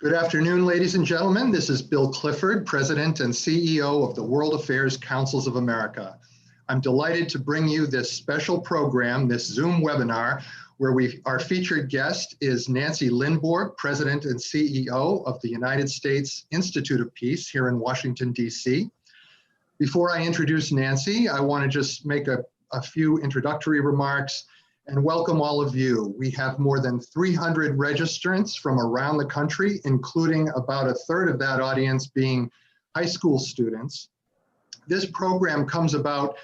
Good afternoon, ladies and gentlemen. This is Bill Clifford, President and CEO of the World Affairs Councils of America. I'm delighted to bring you this special program, this Zoom webinar, where our featured guest is Nancy Lindborg, President and CEO of the United States Institute of Peace here in Washington, D.C. Before I introduce Nancy, I want to just make a few introductory remarks and welcome all of you. We have more than 300 registrants from around the country, including about a third of that audience being high school students. This program comes about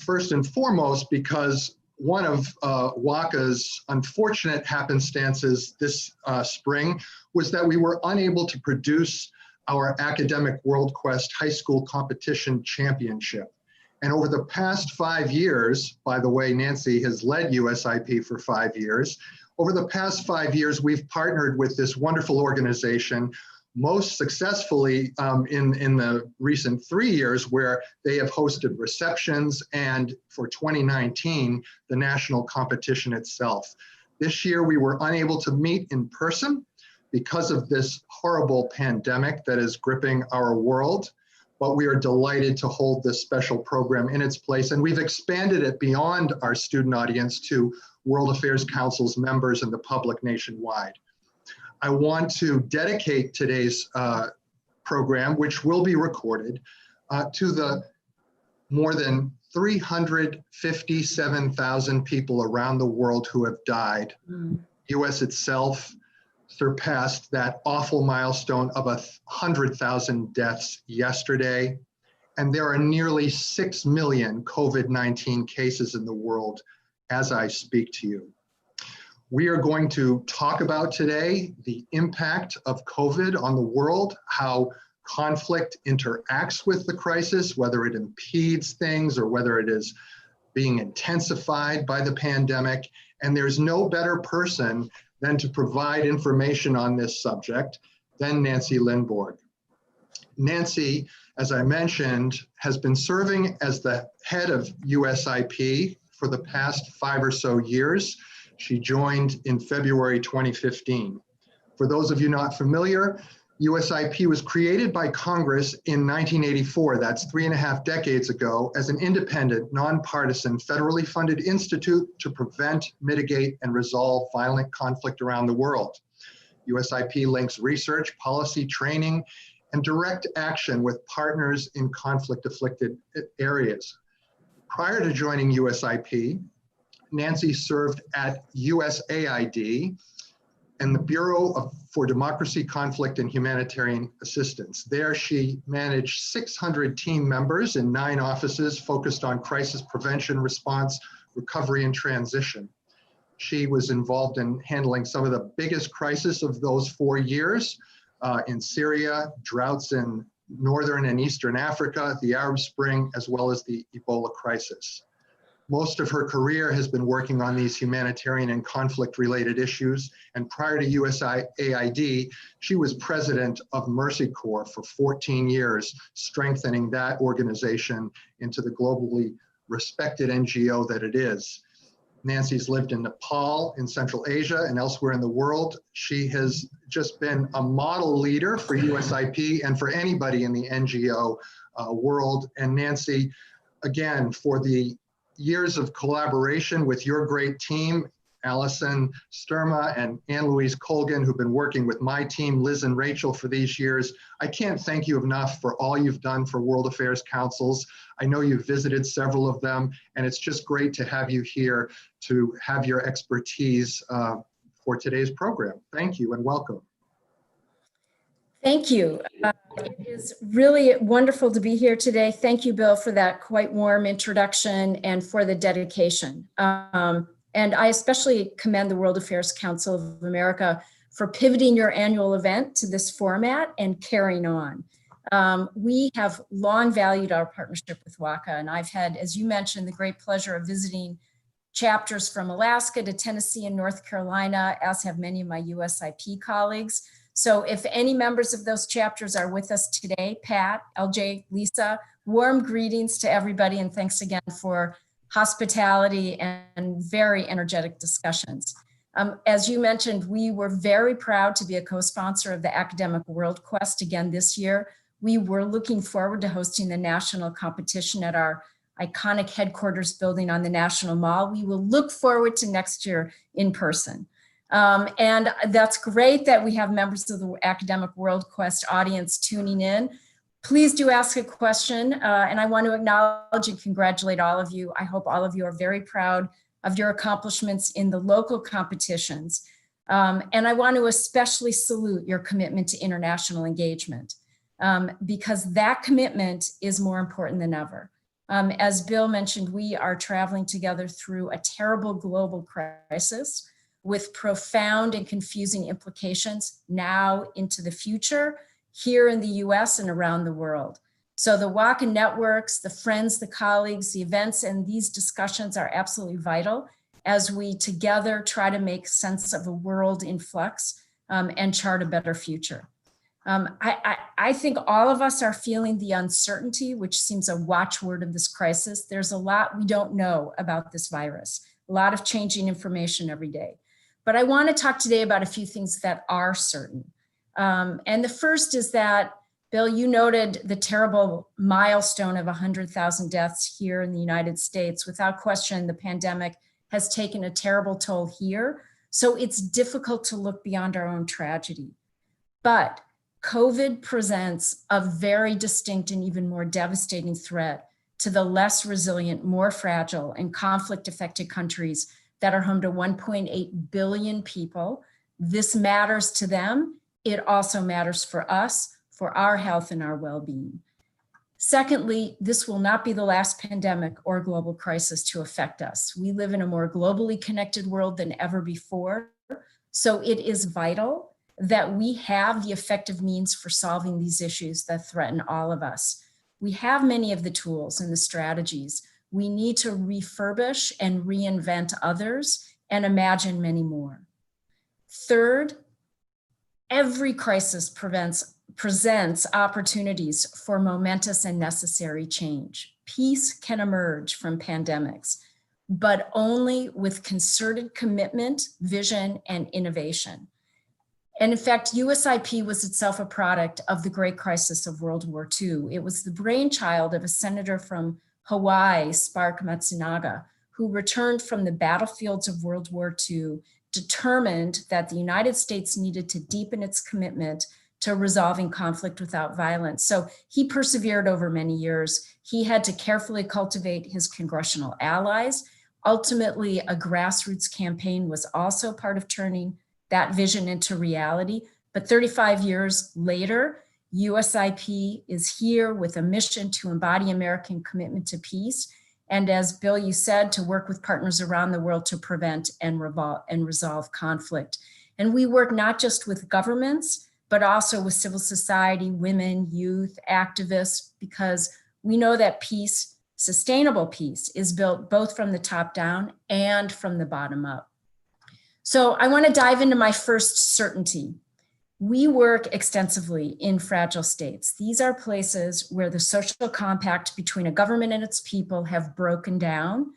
first and foremost because one of WACA's unfortunate happenstances this spring was that we were unable to produce our Academic WorldQuest High School Competition Championship. And over the past 5 years, by the way, Nancy has led USIP for 5 years. Over the past 5 years, we've partnered with this wonderful organization, most successfully in the recent 3 years, where they have hosted receptions and for 2019, the national competition itself. This year, we were unable to meet in person because of this horrible pandemic that is gripping our world. But we are delighted to hold this special program in its place, and we've expanded it beyond our student audience to World Affairs Council's members and the public nationwide. I want to dedicate today's program, which will be recorded, to the more than 357,000 people around the world who have died. US itself surpassed that awful milestone of 100,000 deaths yesterday. And there are nearly 6 million COVID-19 cases in the world as I speak to you. We are going to talk about today the impact of COVID on the world, how conflict interacts with the crisis, whether it impedes things or whether it is being intensified by the pandemic. And there's no better person than to provide information on this subject than Nancy Lindborg. Nancy, as I mentioned, has been serving as the head of USIP for the past 5 or so years. She joined in February 2015. For those of you not familiar, USIP was created by Congress in 1984, that's 3.5 decades ago, as an independent, nonpartisan, federally funded institute to prevent, mitigate, and resolve violent conflict around the world. USIP links research, policy, training, and direct action with partners in conflict-afflicted areas. Prior to joining USIP, Nancy served at USAID and the Bureau for Democracy, Conflict, and Humanitarian Assistance. There she managed 600 team members in 9 offices focused on crisis prevention, response, recovery, and transition. She was involved in handling some of the biggest crises of those 4 years in Syria, droughts in Northern and Eastern Africa, the Arab Spring, as well as the Ebola crisis. Most of her career has been working on these humanitarian and conflict-related issues, and prior to USAID, she was president of Mercy Corps for 14 years, strengthening that organization into the globally respected NGO that it is. Nancy's lived in Nepal, in Central Asia, and elsewhere in the world. She has just been a model leader for USIP and for anybody in the NGO world. And Nancy, again, for the years of collaboration with your great team, Allison Sturma and Ann-Louise Colgan, who've been working with my team, Liz and Rachel, for these years. I can't thank you enough for all you've done for World Affairs Councils. I know you've visited several of them, and it's just great to have you here to have your expertise for today's program. Thank you and welcome. Thank you. It is really wonderful to be here today. Thank you, Bill, for that quite warm introduction and for the dedication. And I especially commend the World Affairs Council of America for pivoting your annual event to this format and carrying on. We have long valued our partnership with WACA, and I've had, as you mentioned, the great pleasure of visiting chapters from Alaska to Tennessee and North Carolina, as have many of my USIP colleagues. So if any members of those chapters are with us today, Pat, LJ, Lisa, warm greetings to everybody, and thanks again for hospitality and very energetic discussions. As you mentioned, we were very proud to be a co-sponsor of the Academic WorldQuest again this year. We were looking forward to hosting the national competition at our iconic headquarters building on the National Mall. We will look forward to next year in person. And that's great that we have members of the Academic WorldQuest audience tuning in. Please do ask a question, and I want to acknowledge and congratulate all of you. I hope all of you are very proud of your accomplishments in the local competitions. And I want to especially salute your commitment to international engagement, because that commitment is more important than ever. As Bill mentioned, we are traveling together through a terrible global crisis with profound and confusing implications now into the future here in the US and around the world. So the WACA networks, the friends, the colleagues, the events, and these discussions are absolutely vital as we together try to make sense of a world in flux and chart a better future. I think all of us are feeling the uncertainty, which seems a watchword of this crisis. There's a lot we don't know about this virus, a lot of changing information every day. But I want to talk today about a few things that are certain. And the first is that, Bill, you noted the terrible milestone of 100,000 deaths here in the United States. Without question, the pandemic has taken a terrible toll here. So it's difficult to look beyond our own tragedy. But COVID presents a very distinct and even more devastating threat to the less resilient, more fragile, and conflict-affected countries that are home to 1.8 billion people. This matters to them. It also matters for us, for our health and our well-being. Secondly, this will not be the last pandemic or global crisis to affect us. We live in a more globally connected world than ever before. So it is vital that we have the effective means for solving these issues that threaten all of us. We have many of the tools and the strategies. We need to refurbish and reinvent others and imagine many more. Third, every crisis presents opportunities for momentous and necessary change. Peace can emerge from pandemics, but only with concerted commitment, vision, and innovation. And in fact, USIP was itself a product of the great crisis of World War II. It was the brainchild of a senator from Hawaii, Spark Matsunaga, who returned from the battlefields of World War II, determined that the United States needed to deepen its commitment to resolving conflict without violence. So he persevered over many years. He had to carefully cultivate his congressional allies. Ultimately, a grassroots campaign was also part of turning that vision into reality. But 35 years later, USIP is here with a mission to embody American commitment to peace. And as Bill, you said, to work with partners around the world to prevent and resolve conflict. And we work not just with governments, but also with civil society, women, youth, activists, because we know that peace, sustainable peace, is built both from the top down and from the bottom up. So I want to dive into my first certainty. We work extensively in fragile states. These are places where the social compact between a government and its people have broken down.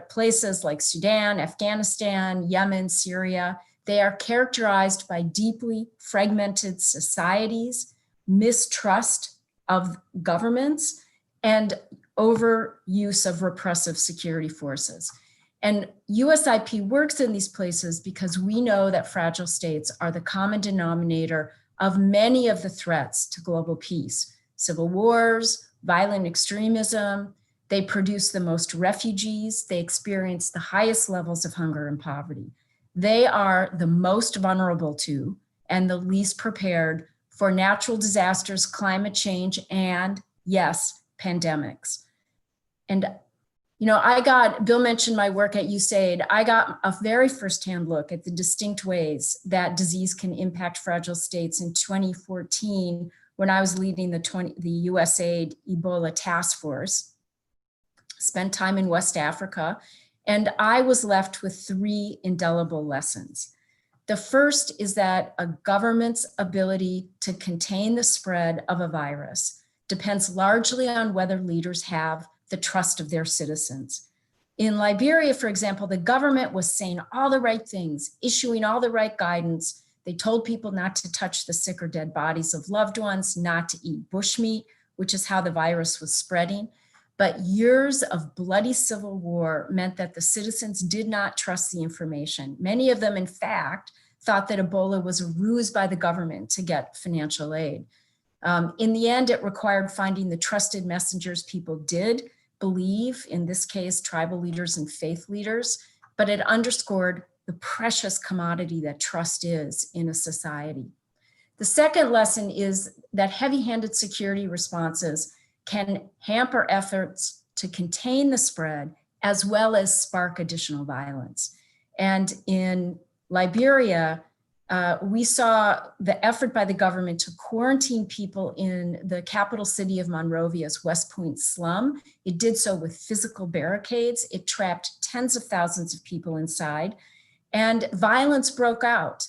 Places like Sudan, Afghanistan, Yemen, Syria, they are characterized by deeply fragmented societies, mistrust of governments, and overuse of repressive security forces. And USIP works in these places because we know that fragile states are the common denominator of many of the threats to global peace. Civil wars, violent extremism, they produce the most refugees, they experience the highest levels of hunger and poverty. They are the most vulnerable to and the least prepared for natural disasters, climate change, and yes, pandemics. And Bill mentioned my work at USAID. I got a very firsthand look at the distinct ways that disease can impact fragile states in 2014 when I was leading the USAID Ebola task force, spent time in West Africa, and I was left with 3 indelible lessons. The first is that a government's ability to contain the spread of a virus depends largely on whether leaders have the trust of their citizens. In Liberia, for example, the government was saying all the right things, issuing all the right guidance. They told people not to touch the sick or dead bodies of loved ones, not to eat bushmeat, which is how the virus was spreading. But years of bloody civil war meant that the citizens did not trust the information. Many of them, in fact, thought that Ebola was a ruse by the government to get financial aid. In the end, it required finding the trusted messengers people did believe, in this case, tribal leaders and faith leaders, but it underscored the precious commodity that trust is in a society. The second lesson is that heavy-handed security responses can hamper efforts to contain the spread as well as spark additional violence. And in Liberia, we saw the effort by the government to quarantine people in the capital city of Monrovia's West Point slum. It did so with physical barricades. It trapped tens of thousands of people inside, and violence broke out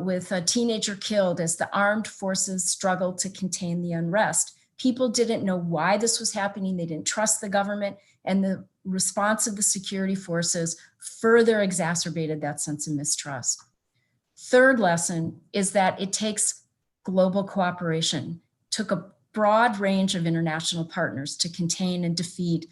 with a teenager killed as the armed forces struggled to contain the unrest. People didn't know why this was happening. They didn't trust the government, and the response of the security forces further exacerbated that sense of mistrust. Third lesson is that it takes global cooperation. It took a broad range of international partners to contain and defeat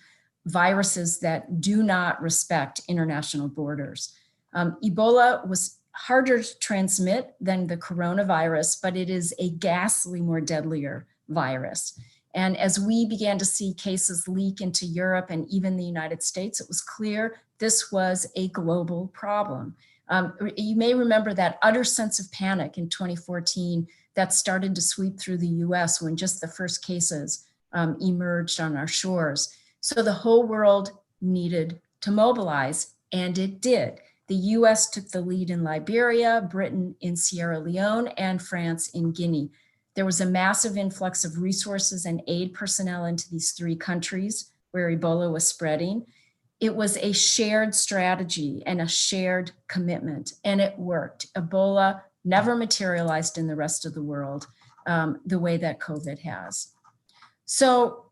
viruses that do not respect international borders. Ebola was harder to transmit than the coronavirus, but it is a ghastly more deadlier virus. And as we began to see cases leak into Europe and even the United States, it was clear this was a global problem. You may remember that utter sense of panic in 2014 that started to sweep through the US when just the first cases emerged on our shores. So the whole world needed to mobilize, and it did. The US took the lead in Liberia, Britain in Sierra Leone, and France in Guinea. There was a massive influx of resources and aid personnel into these three countries where Ebola was spreading. It was a shared strategy and a shared commitment, and it worked. Ebola never materialized in the rest of the world the way that COVID has. So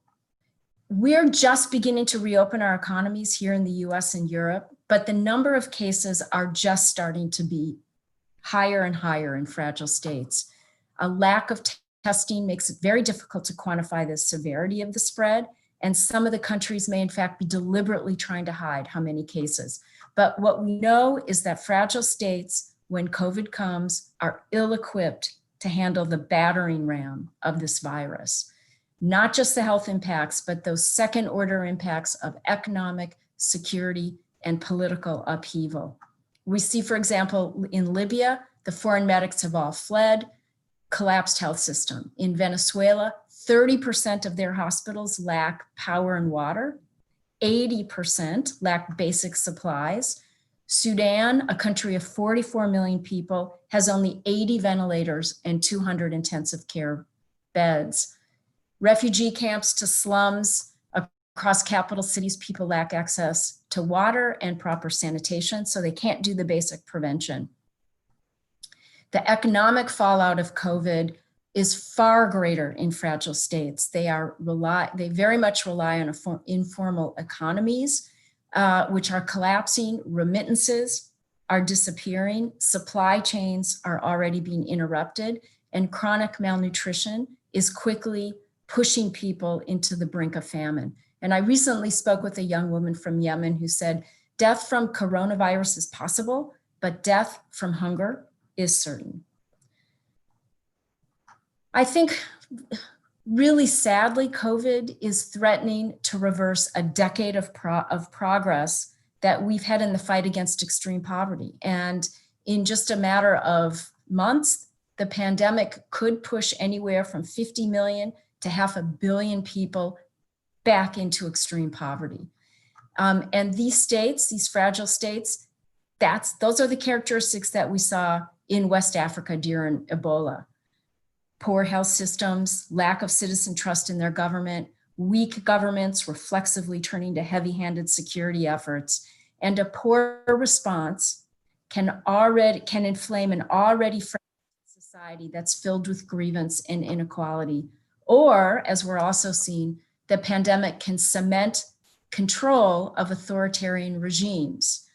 we're just beginning to reopen our economies here in the US and Europe, but the number of cases are just starting to be higher and higher in fragile states. A lack of testing makes it very difficult to quantify the severity of the spread, and some of the countries may in fact be deliberately trying to hide how many cases. But what we know is that fragile states, when COVID comes, are ill-equipped to handle the battering ram of this virus. Not just the health impacts, but those second-order impacts of economic, security, and political upheaval. We see, for example, in Libya, the foreign medics have all fled, collapsed health system. In Venezuela, 30% of their hospitals lack power and water. 80% lack basic supplies. Sudan, a country of 44 million people, has only 80 ventilators and 200 intensive care beds. Refugee camps to slums across capital cities, people lack access to water and proper sanitation, so they can't do the basic prevention. The economic fallout of COVID is far greater in fragile states. They very much rely on informal economies, which are collapsing. Remittances are disappearing. Supply chains are already being interrupted, and chronic malnutrition is quickly pushing people into the brink of famine. And I recently spoke with a young woman from Yemen who said, death from coronavirus is possible, but death from hunger is certain. I think really sadly, COVID is threatening to reverse a decade of progress that we've had in the fight against extreme poverty. And in just a matter of months, the pandemic could push anywhere from 50 million to 500 million people back into extreme poverty. And these states, these fragile states, those are the characteristics that we saw in West Africa during Ebola. Poor health systems, lack of citizen trust in their government, weak governments reflexively turning to heavy-handed security efforts, and a poor response can inflame an already fragile society that's filled with grievance and inequality. Or, as we're also seeing, the pandemic can cement control of authoritarian regimes.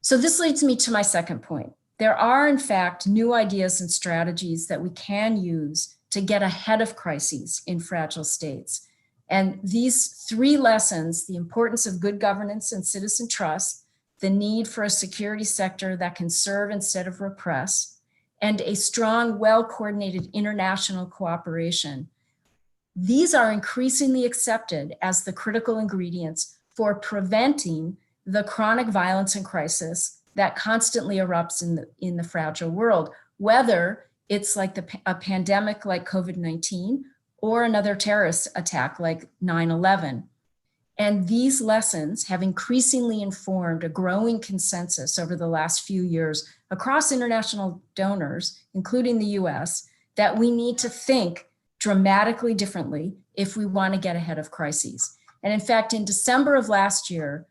So this leads me to my second point. There are, in fact, new ideas and strategies that we can use to get ahead of crises in fragile states. And these three lessons, the importance of good governance and citizen trust, the need for a security sector that can serve instead of repress, and a strong, well-coordinated international cooperation. These are increasingly accepted as the critical ingredients for preventing the chronic violence and crisis that constantly erupts in the fragile world, whether it's like a pandemic like COVID-19 or another terrorist attack like 9/11. And these lessons have increasingly informed a growing consensus over the last few years across international donors, including the US, that we need to think dramatically differently if we want to get ahead of crises. And in fact, in December of last year,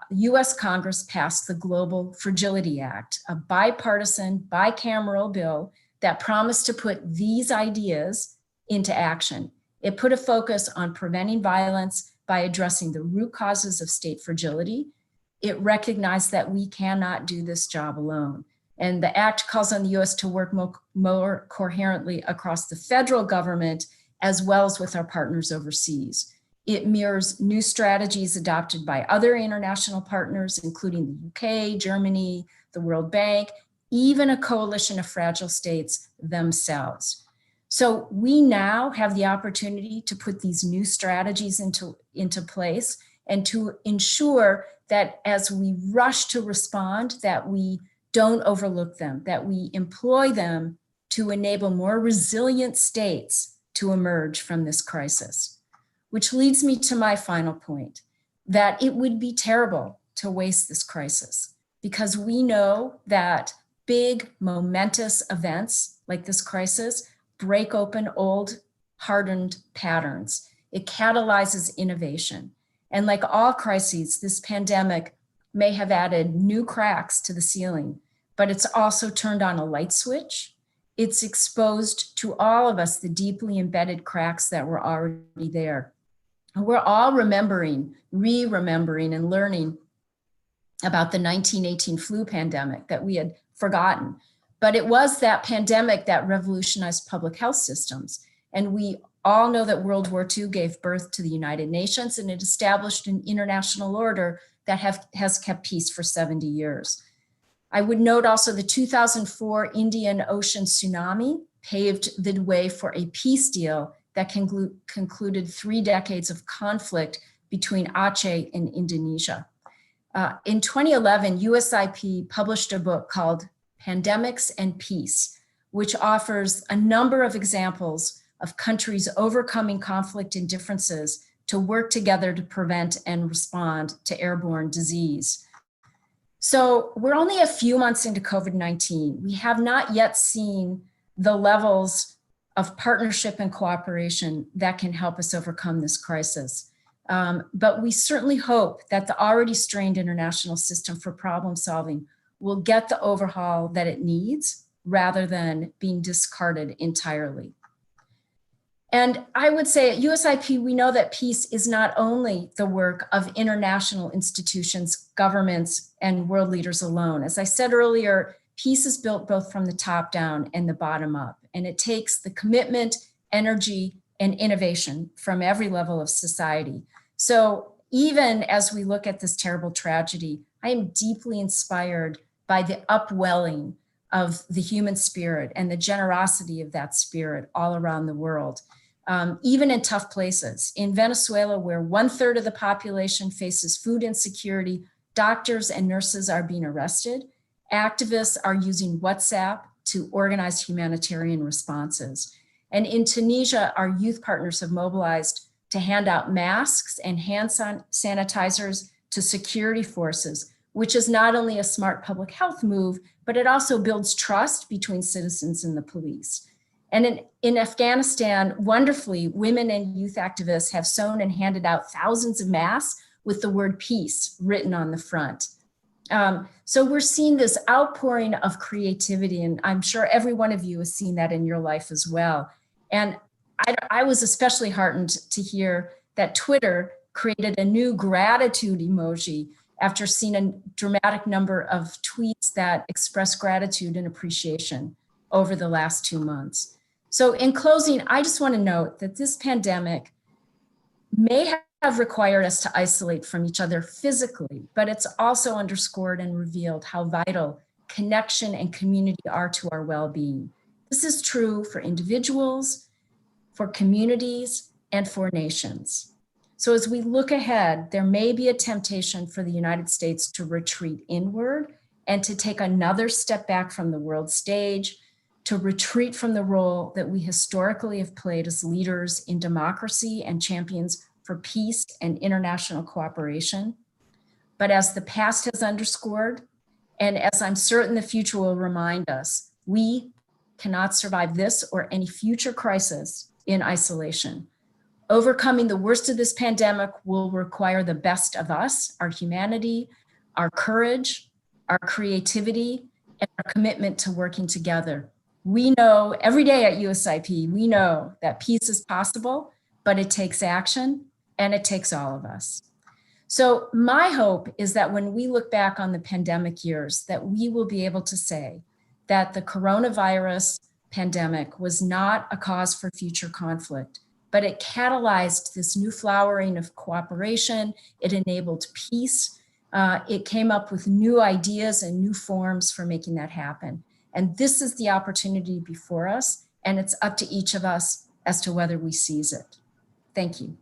US Congress passed the Global Fragility Act, a bipartisan, bicameral bill that promised to put these ideas into action. It put a focus on preventing violence by addressing the root causes of state fragility. It recognized that we cannot do this job alone. And the act calls on the US to work more coherently across the federal government, as well as with our partners overseas. It mirrors new strategies adopted by other international partners, including the UK, Germany, the World Bank, even a coalition of fragile states themselves. So we now have the opportunity to put these new strategies into place and to ensure that as we rush to respond, that we don't overlook them, that we employ them to enable more resilient states to emerge from this crisis. Which leads me to my final point, that it would be terrible to waste this crisis, because we know that big, momentous events like this crisis break open old, hardened patterns. It catalyzes innovation. And like all crises, this pandemic may have added new cracks to the ceiling, but it's also turned on a light switch. It's exposed to all of us the deeply embedded cracks that were already there. We're all remembering, re-remembering, and learning about the 1918 flu pandemic that we had forgotten. But it was that pandemic that revolutionized public health systems. And we all know that World War II gave birth to the United Nations, and it established an international order that has kept peace for 70 years. I would note also the 2004 Indian Ocean tsunami paved the way for a peace deal that concluded 3 decades of conflict between Aceh and Indonesia. In 2011, USIP published a book called Pandemics and Peace, which offers a number of examples of countries overcoming conflict and differences to work together to prevent and respond to airborne disease. So we're only a few months into COVID-19. We have not yet seen the levels of partnership and cooperation that can help us overcome this crisis. But we certainly hope that the already strained international system for problem solving will get the overhaul that it needs rather than being discarded entirely. And I would say at USIP, we know that peace is not only the work of international institutions, governments, and world leaders alone. As I said earlier, peace is built both from the top down and the bottom up. And it takes the commitment, energy, and innovation from every level of society. So even as we look at this terrible tragedy, I am deeply inspired by the upwelling of the human spirit and the generosity of that spirit all around the world, even in tough places. In Venezuela, where 1/3 of the population faces food insecurity, doctors and nurses are being arrested. Activists are using WhatsApp to organize humanitarian responses. And in Tunisia, our youth partners have mobilized to hand out masks and hand sanitizers to security forces, which is not only a smart public health move, but it also builds trust between citizens and the police. And in Afghanistan, wonderfully, women and youth activists have sewn and handed out thousands of masks with the word peace written on the front. So we're seeing this outpouring of creativity, and I'm sure every one of you has seen that in your life as well. And I was especially heartened to hear that Twitter created a new gratitude emoji after seeing a dramatic number of tweets that express gratitude and appreciation over the last 2 months. So in closing, I just want to note that this pandemic may have required us to isolate from each other physically, but it's also underscored and revealed how vital connection and community are to our well-being. This is true for individuals, for communities, and for nations. So as we look ahead, there may be a temptation for the United States to retreat inward and to take another step back from the world stage, to retreat from the role that we historically have played as leaders in democracy and champions for peace and international cooperation. But as the past has underscored, and as I'm certain the future will remind us, we cannot survive this or any future crisis in isolation. Overcoming the worst of this pandemic will require the best of us, our humanity, our courage, our creativity, and our commitment to working together. We know every day at USIP, we know that peace is possible, but it takes action and it takes all of us. So my hope is that when we look back on the pandemic years, that we will be able to say that the coronavirus pandemic was not a cause for future conflict, but it catalyzed this new flowering of cooperation. It enabled peace. It came up with new ideas and new forms for making that happen. And this is the opportunity before us, and it's up to each of us as to whether we seize it. Thank you.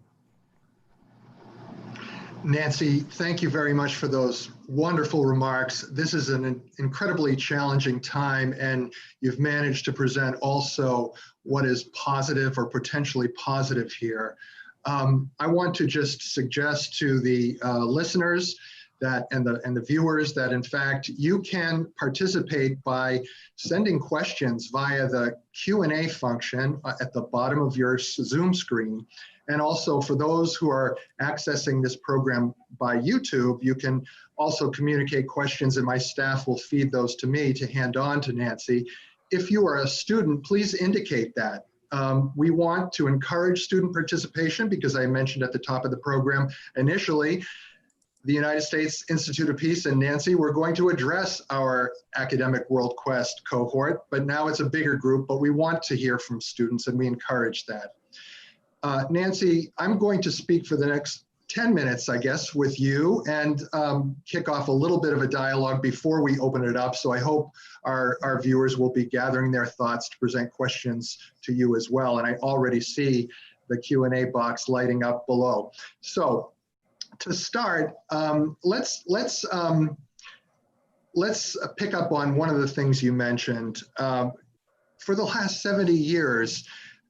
Nancy, thank you very much for those wonderful remarks. This is an incredibly challenging time, and you've managed to present also what is positive or potentially positive here. I want to just suggest to the listeners that and the viewers that in fact you can participate by sending questions via the Q&A function at the bottom of your Zoom screen. And also for those who are accessing this program by YouTube, you can also communicate questions and my staff will feed those to me to hand on to Nancy. If you are a student, please indicate that. We want to encourage student participation because I mentioned at the top of the program initially, the United States Institute of Peace and Nancy, we're going to address our Academic WorldQuest cohort, but now it's a bigger group, but we want to hear from students and we encourage that. Nancy, I'm going to speak for the next 10 minutes, I guess, with you and kick off a little bit of a dialogue before we open it up. So I hope our viewers will be gathering their thoughts to present questions to you as well. And I already see the Q&A box lighting up below. So to start, let's pick up on one of the things you mentioned. For the last 70 years,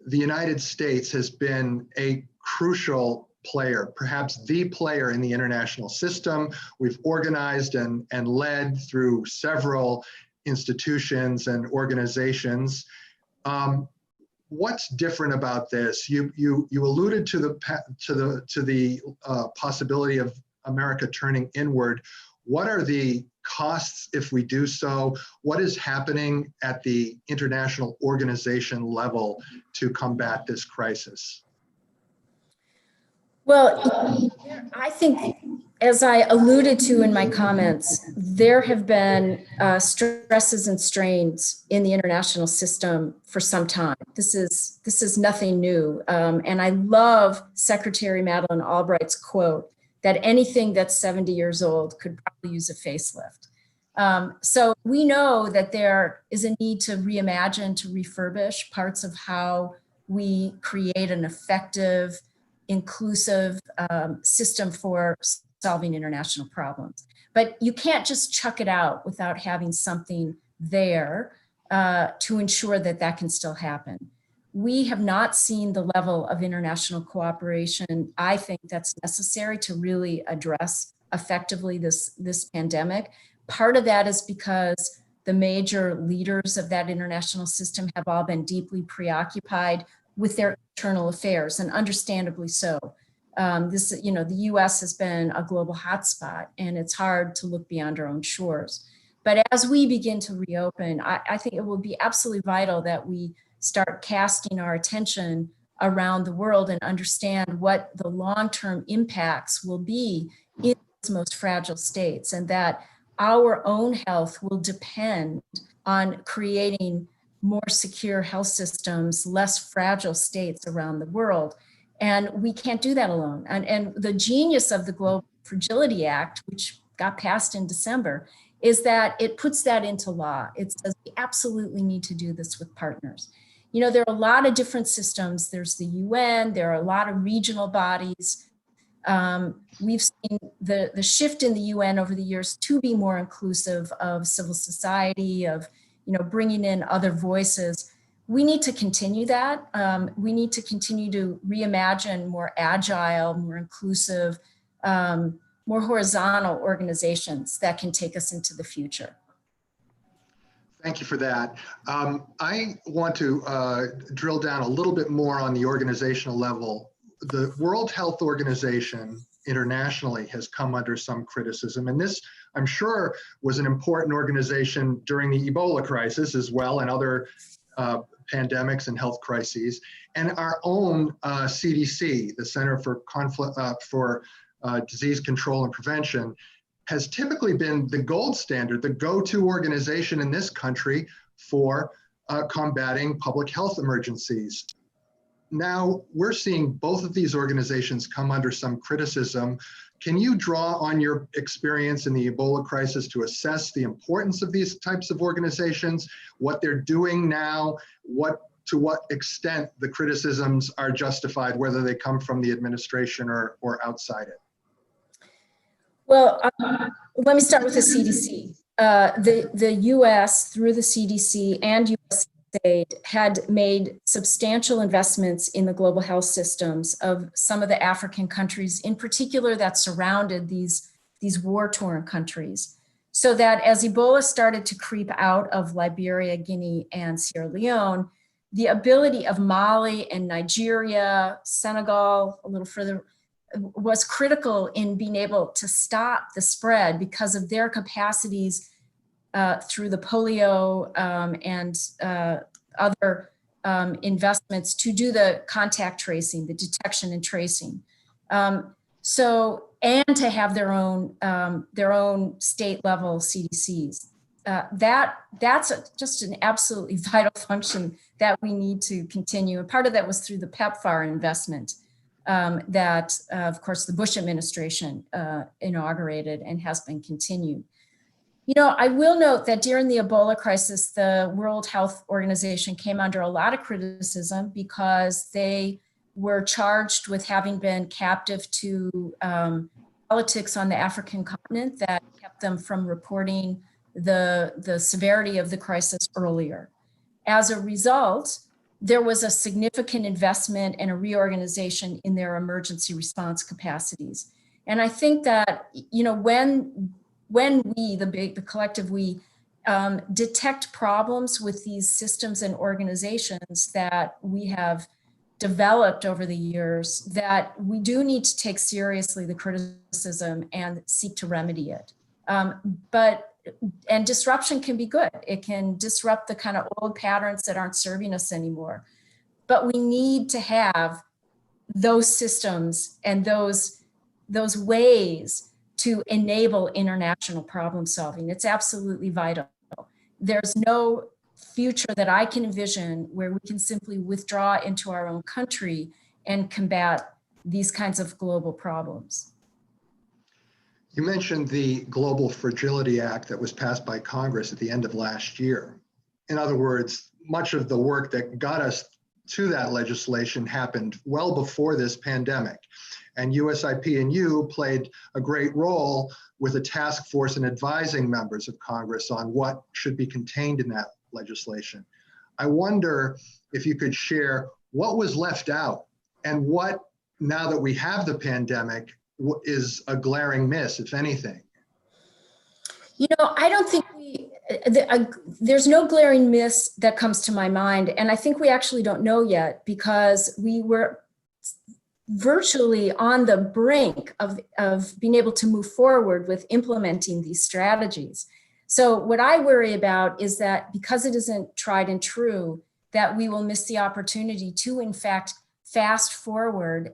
the United States has been a crucial player, perhaps the player in the international system. We've organized and led through several institutions and organizations. What's different about this? You alluded to the possibility of America turning inward. What are the costs if we do so? What is happening at the international organization level to combat this crisis? Well, I think, as I alluded to in my comments, there have been stresses and strains in the international system for some time. This is nothing new. And I love Secretary Madeleine Albright's quote that anything that's 70 years old could probably use a facelift. So we know that there is a need to reimagine, to refurbish parts of how we create an effective, inclusive system for solving international problems. But you can't just chuck it out without having something there to ensure that that can still happen. We have not seen the level of international cooperation, I think, that's necessary to really address effectively this pandemic. Part of that is because the major leaders of that international system have all been deeply preoccupied with their internal affairs, and understandably so. The US has been a global hotspot, and it's hard to look beyond our own shores. But as we begin to reopen, I think it will be absolutely vital that we start casting our attention around the world and understand what the long-term impacts will be in those most fragile states, and that our own health will depend on creating more secure health systems, less fragile states around the world. And we can't do that alone. And the genius of the Global Fragility Act, which got passed in December, is that it puts that into law. It says we absolutely need to do this with partners. You know, there are a lot of different systems. There's the UN, there are a lot of regional bodies. We've seen the shift in the UN over the years to be more inclusive of civil society, of, you know, bringing in other voices. We need to continue that. We need to continue to reimagine more agile, more inclusive, more horizontal organizations that can take us into the future. Thank you for that. I want to drill down a little bit more on the organizational level. The World Health Organization internationally has come under some criticism, and this, I'm sure, was an important organization during the Ebola crisis as well, and other pandemics and health crises. And our own CDC, the Center for Disease Control and Prevention, has typically been the gold standard, the go-to organization in this country for combating public health emergencies. Now, we're seeing both of these organizations come under some criticism. Can you draw on your experience in the Ebola crisis to assess the importance of these types of organizations, what they're doing now, to what extent the criticisms are justified, whether they come from the administration or outside it? Well, let me start with the CDC. The US, through the CDC and USAID, had made substantial investments in the global health systems of some of the African countries, in particular, that surrounded these war-torn countries. So that as Ebola started to creep out of Liberia, Guinea, and Sierra Leone, the ability of Mali and Nigeria, Senegal, a little further, was critical in being able to stop the spread because of their capacities through the polio and other investments to do the contact tracing, the detection and tracing. And to have their own state level CDCs. That's just an absolutely vital function that we need to continue. And part of that was through the PEPFAR investment that, of course, the Bush administration inaugurated and has been continued. You know, I will note that during the Ebola crisis, the World Health Organization came under a lot of criticism because they were charged with having been captive to politics on the African continent that kept them from reporting the severity of the crisis earlier. As a result, there was a significant investment and a reorganization in their emergency response capacities. And I think that, you know, when we, the collective we, detect problems with these systems and organizations that we have developed over the years, that we do need to take seriously the criticism and seek to remedy it. And disruption can be good. It can disrupt the kind of old patterns that aren't serving us anymore. But we need to have those systems and those ways to enable international problem solving. It's absolutely vital. There's no future that I can envision where we can simply withdraw into our own country and combat these kinds of global problems. You mentioned the Global Fragility Act that was passed by Congress at the end of last year. In other words, much of the work that got us to that legislation happened well before this pandemic. And USIP and you played a great role with a task force and advising members of Congress on what should be contained in that legislation. I wonder if you could share what was left out and what, now that we have the pandemic, is a glaring miss, if anything. You know, I don't think there's no glaring miss that comes to my mind. And I think we actually don't know yet because we were virtually on the brink of being able to move forward with implementing these strategies. So what I worry about is that because it isn't tried and true, that we will miss the opportunity to, in fact, fast forward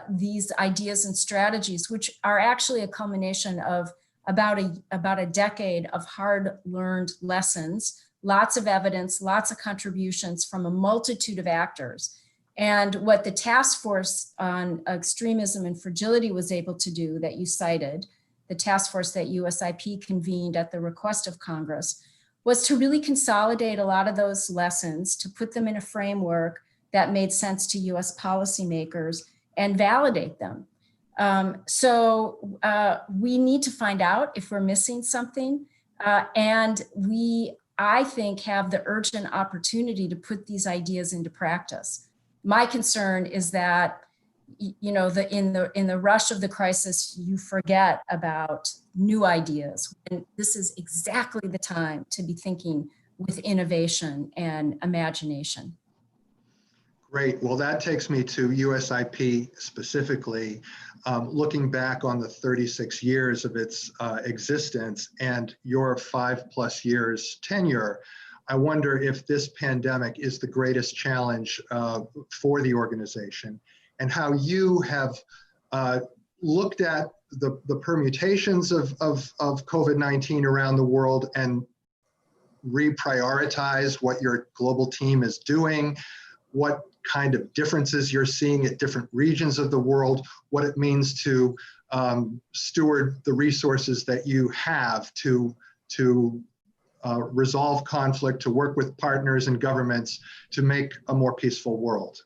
these ideas and strategies, which are actually a culmination of about a decade of hard-learned lessons, lots of evidence, lots of contributions from a multitude of actors. And what the Task Force on Extremism and Fragility was able to do that you cited, the task force that USIP convened at the request of Congress, was to really consolidate a lot of those lessons, to put them in a framework that made sense to US policymakers and validate them. So we need to find out if we're missing something. And I think, have the urgent opportunity to put these ideas into practice. My concern is that, you know, in the rush of the crisis, you forget about new ideas. And this is exactly the time to be thinking with innovation and imagination. Great. Well, that takes me to USIP specifically. Looking back on the 36 years of its existence and your 5+ years tenure, I wonder if this pandemic is the greatest challenge for the organization, and how you have looked at the permutations of COVID-19 around the world and reprioritized what your global team is doing, what kind of differences you're seeing at different regions of the world, what it means to steward the resources that you have to resolve conflict, to work with partners and governments to make a more peaceful world.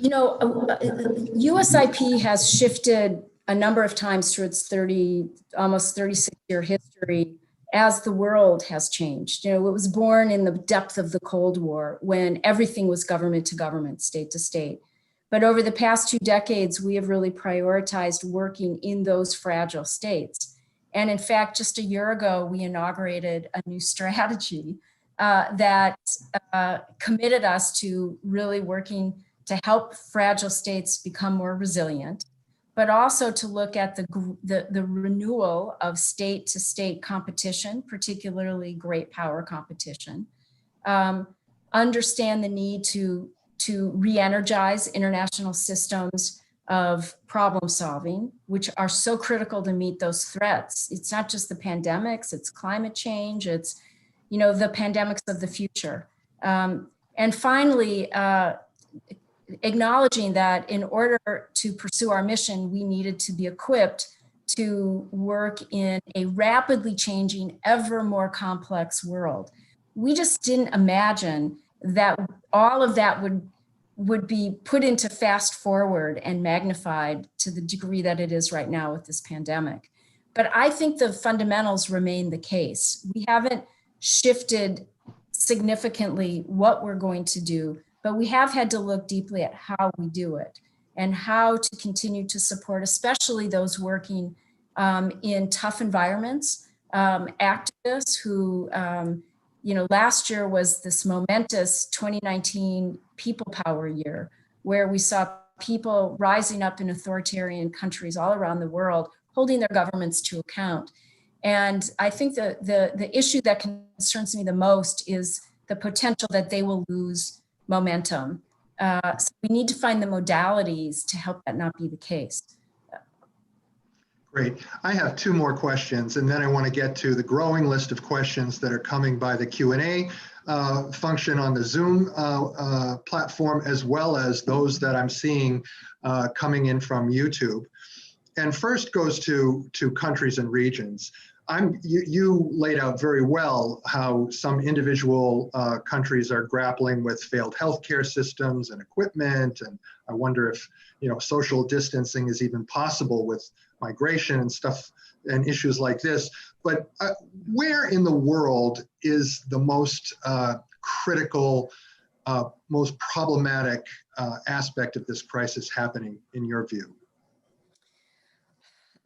You know, USIP has shifted a number of times through its almost 36-year history as the world has changed. You know, it was born in the depth of the Cold War when everything was government to government, state to state. But over the past 2 decades, we have really prioritized working in those fragile states. And in fact, just a year ago, we inaugurated a new strategy that committed us to really working to help fragile states become more resilient, but also to look at the renewal of state-to-state competition, particularly great power competition, understand the need to re-energize international systems of problem solving, which are so critical to meet those threats. It's not just the pandemics, it's climate change, it's, you know, the pandemics of the future. And finally, acknowledging that in order to pursue our mission, we needed to be equipped to work in a rapidly changing, ever more complex world. We just didn't imagine that all of that would be put into fast forward and magnified to the degree that it is right now with this pandemic. But I think the fundamentals remain the case. We haven't shifted significantly what we're going to do, but we have had to look deeply at how we do it and how to continue to support, especially those working in tough environments, activists who, you know, last year was this momentous 2019 People Power Year, where we saw people rising up in authoritarian countries all around the world, holding their governments to account. And I think the issue that concerns me the most is the potential that they will lose momentum. So we need to find the modalities to help that not be the case. Great. I have 2 more questions, and then I want to get to the growing list of questions that are coming by the Q&A function on the Zoom platform, as well as those that I'm seeing coming in from YouTube. And first goes to countries and regions. You laid out very well how some individual countries are grappling with failed healthcare systems and equipment, and I wonder if, you know, social distancing is even possible with migration and stuff and issues like this. But where in the world is the most critical, most problematic aspect of this crisis happening, in your view?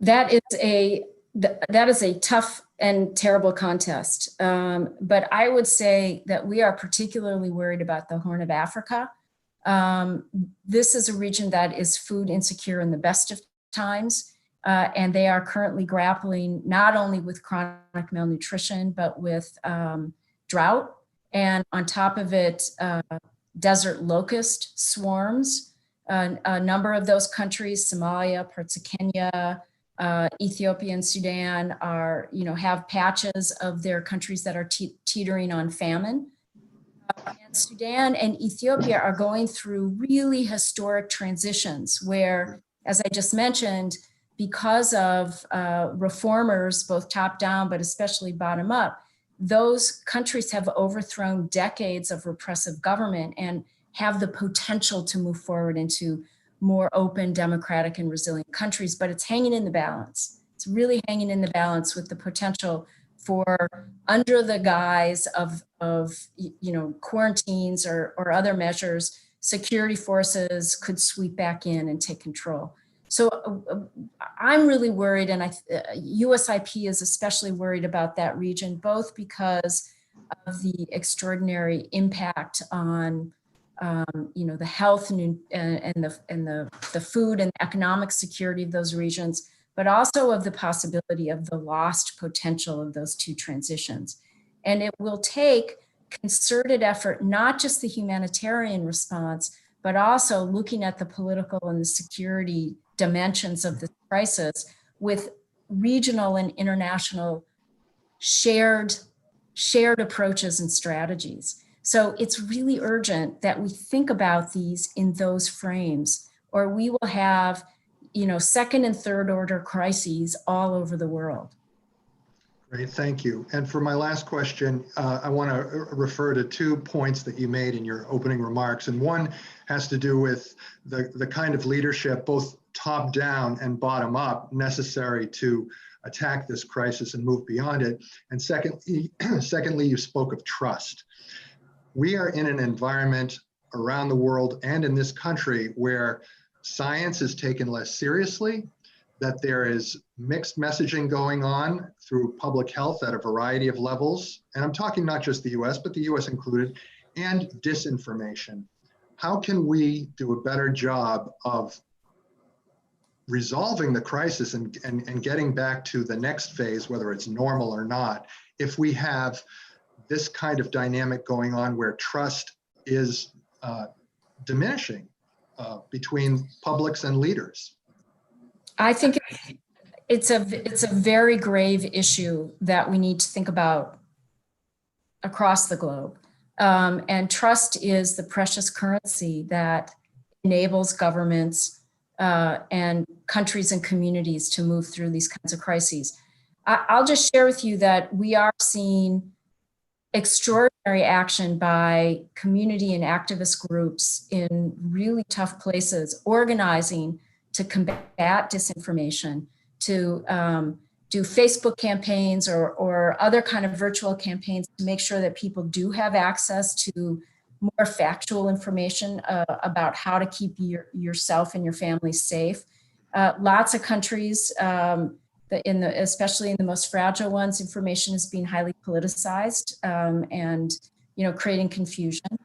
That is a tough and terrible contest. But I would say that we are particularly worried about the Horn of Africa. This is a region that is food insecure in the best of times. And they are currently grappling not only with chronic malnutrition, but with drought. And on top of it, desert locust swarms. A number of those countries, Somalia, parts of Kenya, Ethiopia and Sudan are, have patches of their countries that are teetering on famine. And Sudan and Ethiopia are going through really historic transitions where, as I just mentioned, because of reformers, both top down, but especially bottom up, those countries have overthrown decades of repressive government and have the potential to move forward into more open, democratic, and resilient countries, but it's hanging in the balance. It's really hanging in the balance with the potential for, under the guise of quarantines or other measures, security forces could sweep back in and take control. So I'm really worried, and USIP is especially worried about that region, both because of the extraordinary impact on the health and the food and economic security of those regions, but also of the possibility of the lost potential of those two transitions. And it will take concerted effort, not just the humanitarian response, but also looking at the political and the security dimensions of this crisis with regional and international shared approaches and strategies. So it's really urgent that we think about these in those frames, or we will have, second and third order crises all over the world. Great, thank you. And for my last question, I want to refer to 2 points that you made in your opening remarks. And one has to do with the kind of leadership, both top down and bottom up, necessary to attack this crisis and move beyond it. And secondly, you spoke of trust. We are in an environment around the world and in this country where science is taken less seriously, that there is mixed messaging going on through public health at a variety of levels. And I'm talking not just the US, but the US included, and disinformation. How can we do a better job of resolving the crisis and getting back to the next phase, whether it's normal or not, if we have this kind of dynamic going on where trust is diminishing between publics and leaders? I think it's a very grave issue that we need to think about across the globe. And trust is the precious currency that enables governments and countries and communities to move through these kinds of crises. I'll just share with you that we are seeing extraordinary action by community and activist groups in really tough places, organizing to combat disinformation, to do Facebook campaigns or other kind of virtual campaigns to make sure that people do have access to more factual information about how to keep yourself and your family safe. Lots of countries, especially in the most fragile ones, information is being highly politicized and creating confusion.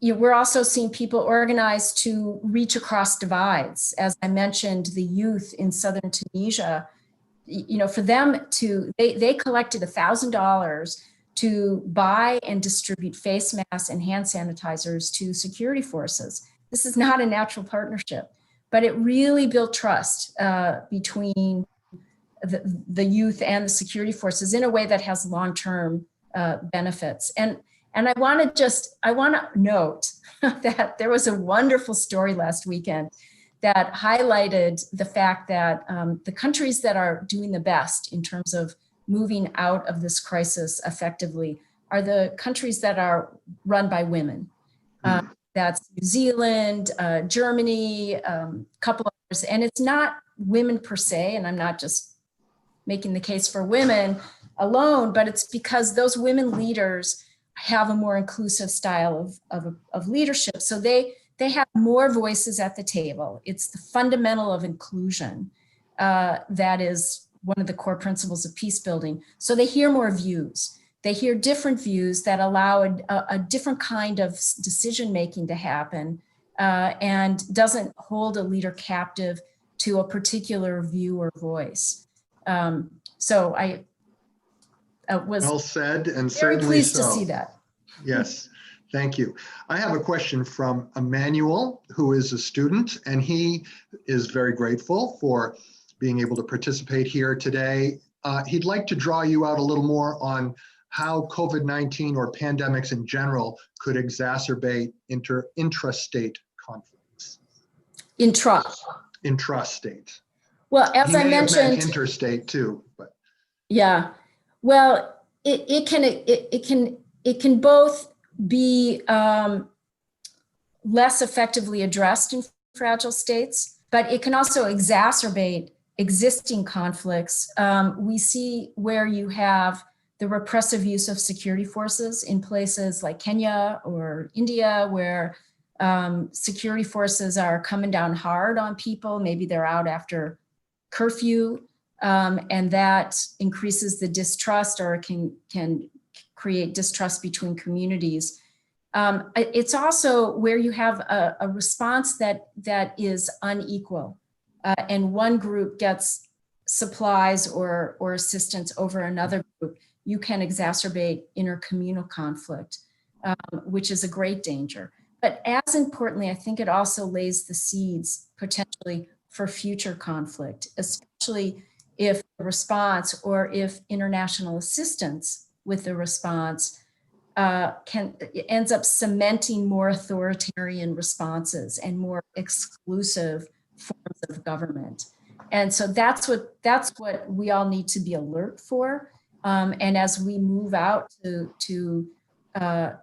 We're also seeing people organize to reach across divides. As I mentioned, the youth in southern Tunisia, for them they collected $1,000 to buy and distribute face masks and hand sanitizers to security forces. This is not a natural partnership, but it really built trust between the youth and the security forces in a way that has long-term benefits. And I want to note that there was a wonderful story last weekend that highlighted the fact that the countries that are doing the best in terms of moving out of this crisis effectively are the countries that are run by women. That's New Zealand, Germany, a couple of others. And it's not women per se, and I'm not just making the case for women alone, but it's because those women leaders have a more inclusive style of leadership. So they have more voices at the table. It's the fundamental of inclusion that is one of the core principles of peace building. So they hear more views. They hear different views that allow a different kind of decision-making to happen and doesn't hold a leader captive to a particular view or voice. So I was well said, and very certainly pleased so. to see that. Yes, thank you. I have a question from Emmanuel, who is a student, and he is very grateful for being able to participate here today. He'd like to draw you out a little more on how COVID-19 or pandemics in general could exacerbate intrastate conflicts. Intrastate. Well, as I mentioned, interstate too, but yeah. Well, it can both be less effectively addressed in fragile states, but it can also exacerbate existing conflicts. We see where you have the repressive use of security forces in places like Kenya or India, where security forces are coming down hard on people. Maybe they're out after curfew, and that increases the distrust, or can create distrust between communities. It's also where you have a response that is unequal, and one group gets supplies or assistance over another group. You can exacerbate intercommunal conflict, which is a great danger. But as importantly, I think it also lays the seeds potentially for future conflict, especially if the response, or if international assistance with the response ends up cementing more authoritarian responses and more exclusive forms of government. And so that's what we all need to be alert for. And as we move out to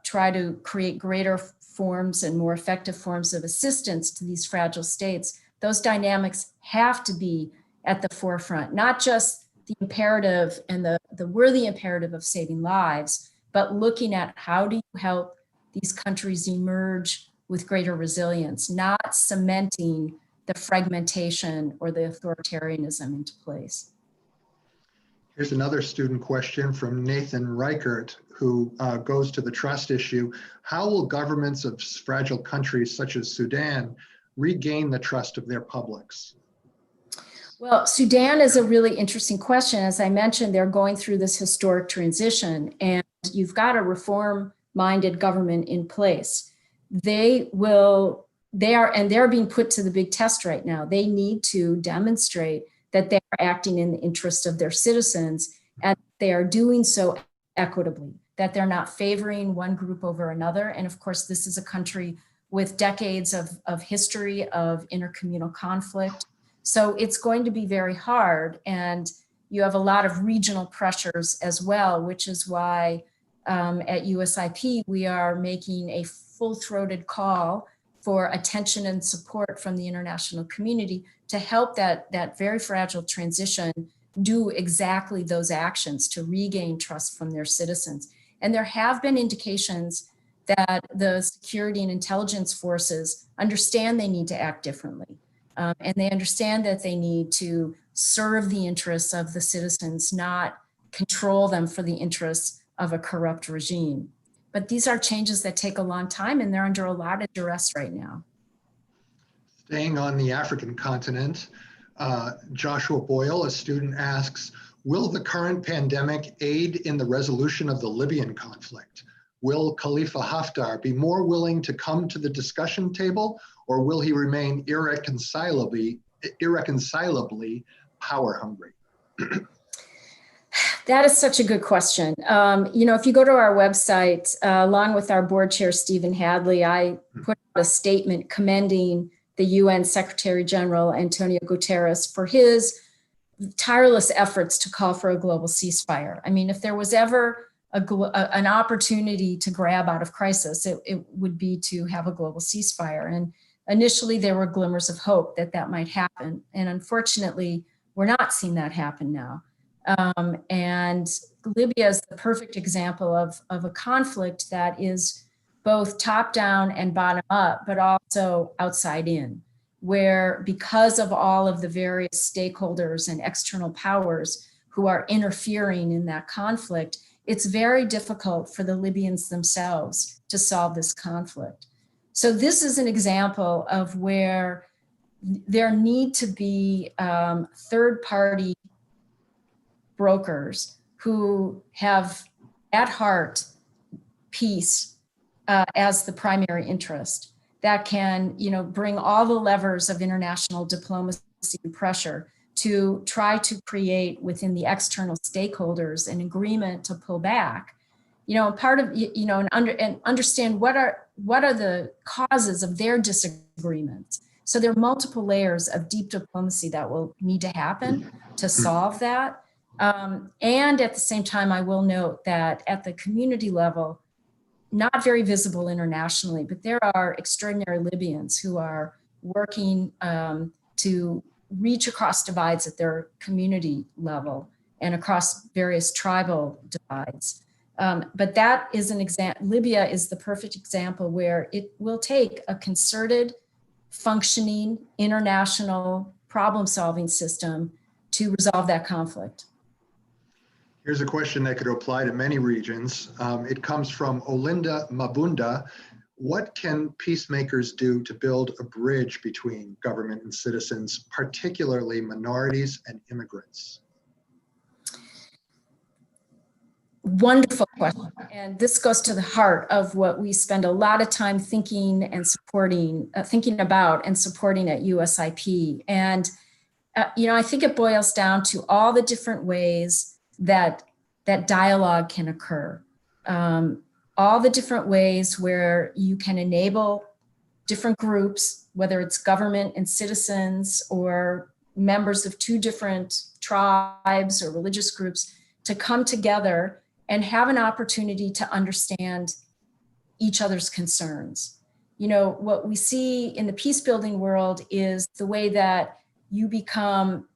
try to create greater forms and more effective forms of assistance to these fragile states, those dynamics have to be at the forefront, not just the imperative and the worthy imperative of saving lives, but looking at how do you help these countries emerge with greater resilience, not cementing the fragmentation or the authoritarianism into place. Here's another student question from Nathan Reichert, who goes to the trust issue. How will governments of fragile countries such as Sudan regain the trust of their publics? Well, Sudan is a really interesting question. As I mentioned, they're going through this historic transition, and you've got a reform-minded government in place. They're being put to the big test right now. They need to demonstrate that they are acting in the interest of their citizens, and they are doing so equitably, that they're not favoring one group over another. And of course, this is a country with decades of history of intercommunal conflict. So it's going to be very hard, and you have a lot of regional pressures as well, which is why at USIP, we are making a full-throated call for attention and support from the international community to help that very fragile transition do exactly those actions to regain trust from their citizens. And there have been indications that the security and intelligence forces understand they need to act differently. And they understand that they need to serve the interests of the citizens, not control them for the interests of a corrupt regime. But these are changes that take a long time, and they're under a lot of duress right now. Staying on the African continent, Joshua Boyle, a student, asks, will the current pandemic aid in the resolution of the Libyan conflict? Will Khalifa Haftar be more willing to come to the discussion table, or will he remain irreconcilably power hungry? That is such a good question. If you go to our website, along with our board chair, Stephen Hadley, I put out a statement commending the UN Secretary General, Antonio Guterres, for his tireless efforts to call for a global ceasefire. I mean, if there was ever an opportunity to grab out of crisis, it would be to have a global ceasefire. And initially, there were glimmers of hope that might happen. And unfortunately, we're not seeing that happen now. And Libya is the perfect example of a conflict that is both top down and bottom up, but also outside in, where because of all of the various stakeholders and external powers who are interfering in that conflict, it's very difficult for the Libyans themselves to solve this conflict. So this is an example of where there need to be third-party brokers who have at heart peace as the primary interest, that can, bring all the levers of international diplomacy and pressure to try to create within the external stakeholders an agreement to pull back, part of, and understand what are the causes of their disagreements. So there are multiple layers of deep diplomacy that will need to happen to solve that. And at the same time, I will note that at the community level, not very visible internationally, but there are extraordinary Libyans who are working to reach across divides at their community level and across various tribal divides. But that is an example. Libya is the perfect example where it will take a concerted, functioning, international problem-solving system to resolve that conflict. Here's a question that could apply to many regions. It comes from Olinda Mabunda. What can peacemakers do to build a bridge between government and citizens, particularly minorities and immigrants? Wonderful question. And this goes to the heart of what we spend a lot of time thinking and supporting, thinking about and supporting at USIP. And, I think it boils down to all the different ways that dialogue can occur. All the different ways where you can enable different groups, whether it's government and citizens or members of two different tribes or religious groups, to come together and have an opportunity to understand each other's concerns. What we see in the peace building world is the way that you become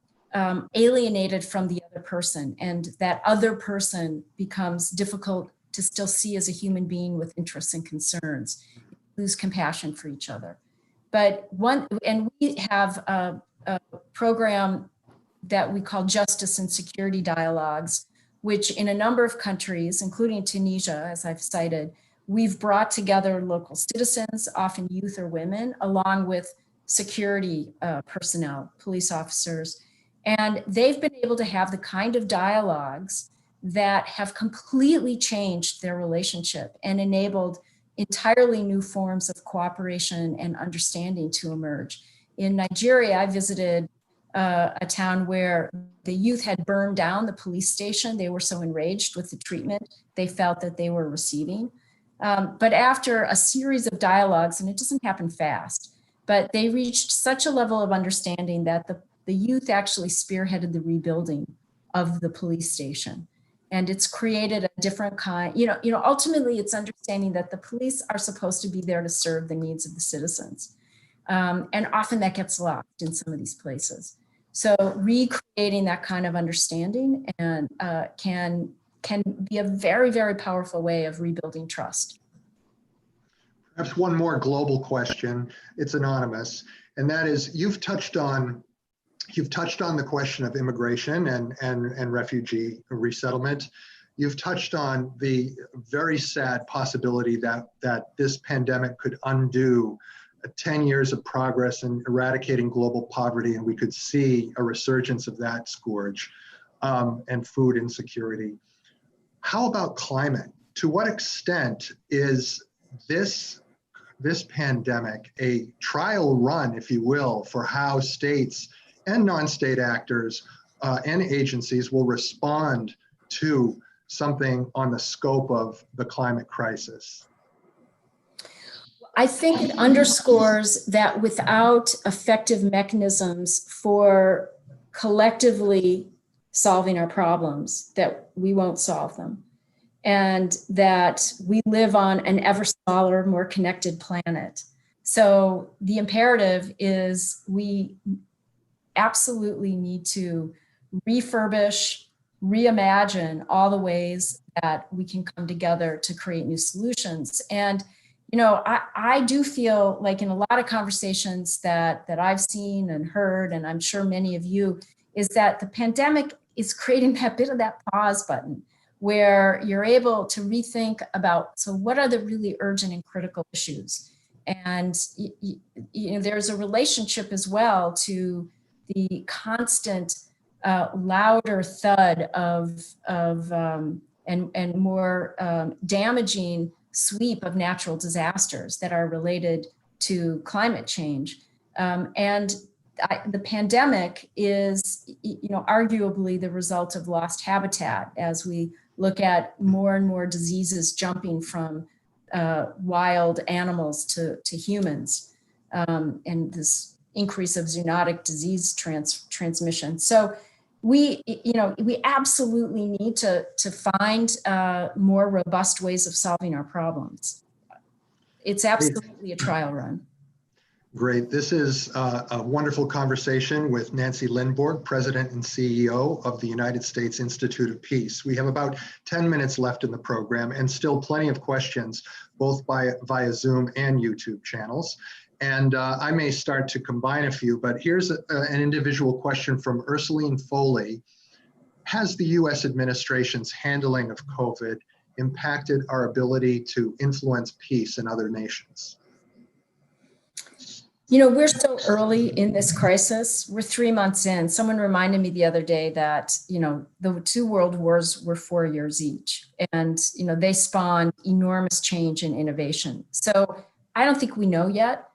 alienated from the other person, and that other person becomes difficult to still see as a human being with interests and concerns, lose compassion for each other. But we have a program that we call Justice and Security Dialogues, which in a number of countries, including Tunisia, as I've cited, we've brought together local citizens, often youth or women, along with security personnel, police officers, and they've been able to have the kind of dialogues that have completely changed their relationship and enabled entirely new forms of cooperation and understanding to emerge. In Nigeria, I visited a town where the youth had burned down the police station. They were so enraged with the treatment they felt that they were receiving. But after a series of dialogues, and it doesn't happen fast, but they reached such a level of understanding that the youth actually spearheaded the rebuilding of the police station. And it's created a different kind, ultimately it's understanding that the police are supposed to be there to serve the needs of the citizens. And often that gets lost in some of these places. So recreating that kind of understanding and can be a very, very powerful way of rebuilding trust. Perhaps one more global question. It's anonymous, and that is, you've touched on the question of immigration and refugee resettlement. You've touched on the very sad possibility that this pandemic could undo 10 years of progress in eradicating global poverty, and we could see a resurgence of that scourge and food insecurity. How about climate? To what extent is this pandemic a trial run, if you will, for how states and non-state actors and agencies will respond to something on the scope of the climate crisis? I think it underscores that without effective mechanisms for collectively solving our problems, that we won't solve them, and that we live on an ever smaller, more connected planet. So the imperative is we absolutely need to refurbish, reimagine all the ways that we can come together to create new solutions. And I do feel like in a lot of conversations that I've seen and heard, and I'm sure many of you, is that the pandemic is creating that bit of that pause button where you're able to rethink about, so what are the really urgent and critical issues? And there's a relationship as well to the constant louder thud of and more damaging sweep of natural disasters that are related to climate change. The pandemic is, arguably the result of lost habitat as we look at more and more diseases jumping from wild animals to humans, and this increase of zoonotic disease transmission. So we absolutely need to find more robust ways of solving our problems. It's absolutely a trial run. Great. This is a wonderful conversation with Nancy Lindborg, President and CEO of the United States Institute of Peace. We have about 10 minutes left in the program and still plenty of questions, both via Zoom and YouTube channels. And I may start to combine a few, but here's an individual question from Ursuline Foley. Has the US administration's handling of COVID impacted our ability to influence peace in other nations? We're so early in this crisis. We're 3 months in. Someone reminded me the other day that, the 2 world wars were 4 years each. And, they spawned enormous change and innovation. So I don't think we know yet.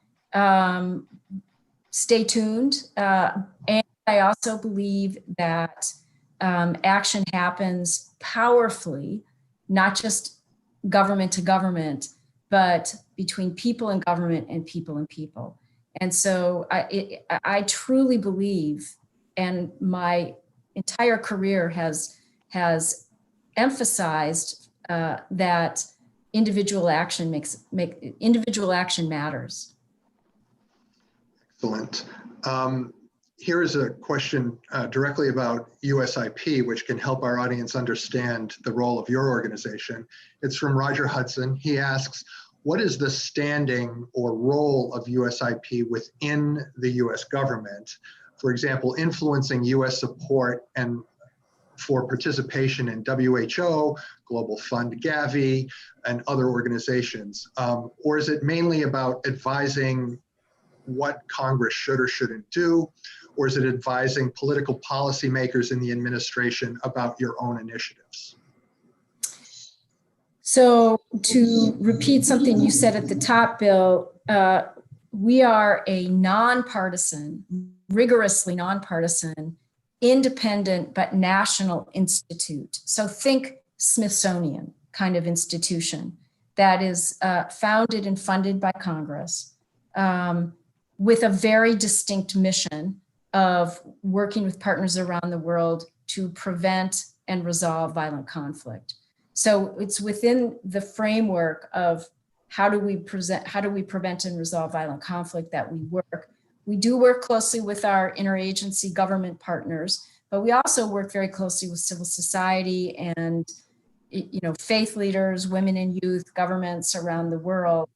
Stay tuned. And I also believe that action happens powerfully, not just government to government, but between people and government and people and people. And so I truly believe, and my entire career has emphasized that individual action matters. Excellent. Here is a question directly about USIP, which can help our audience understand the role of your organization. It's from Roger Hudson. He asks, what is the standing or role of USIP within the US government? For example, influencing US support and for participation in WHO, Global Fund Gavi, and other organizations? Or is it mainly about advising what Congress should or shouldn't do? Or is it advising political policymakers in the administration about your own initiatives? So to repeat something you said at the top, Bill, we are a nonpartisan, rigorously nonpartisan, independent but national institute. So think Smithsonian kind of institution that is founded and funded by Congress, with a very distinct mission of working with partners around the world to prevent and resolve violent conflict. So it's within the framework of how do we prevent and resolve violent conflict that we work. We do work closely with our interagency government partners, but we also work very closely with civil society and faith leaders, women and youth, governments around the world.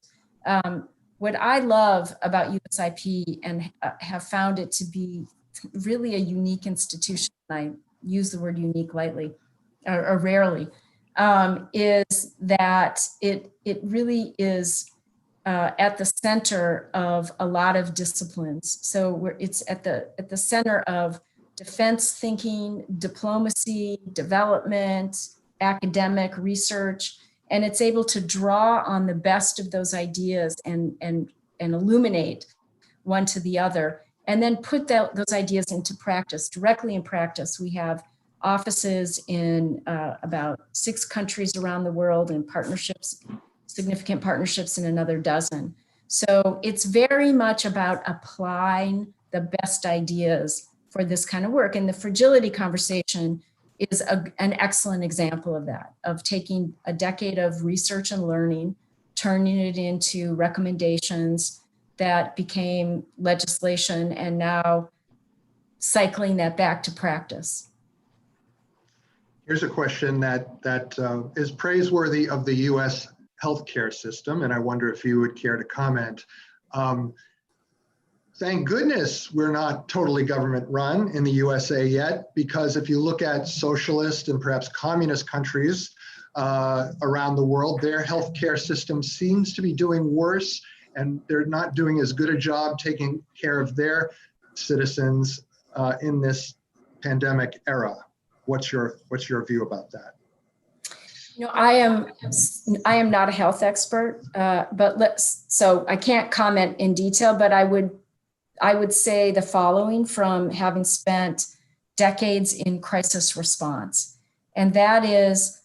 What I love about USIP and have found it to be really a unique institution, I use the word unique lightly or rarely, is that it really is at the center of a lot of disciplines. So it's at the center of defense thinking, diplomacy, development, academic research, and it's able to draw on the best of those ideas and illuminate one to the other, and then put those ideas into practice, directly in practice. We have offices in about 6 countries around the world and partnerships, significant partnerships in another dozen. So it's very much about applying the best ideas for this kind of work. And the fragility conversation is an excellent example of that, of taking a decade of research and learning, turning it into recommendations that became legislation, and now cycling that back to practice. Here's a question that is praiseworthy of the US healthcare system, and I wonder if you would care to comment. Thank goodness we're not totally government run in the USA yet, because if you look at socialist and perhaps communist countries around the world, their healthcare system seems to be doing worse, and they're not doing as good a job taking care of their citizens in this pandemic era. What's your view about that? I am not a health expert, so I can't comment in detail, but I would say the following from having spent decades in crisis response. And that is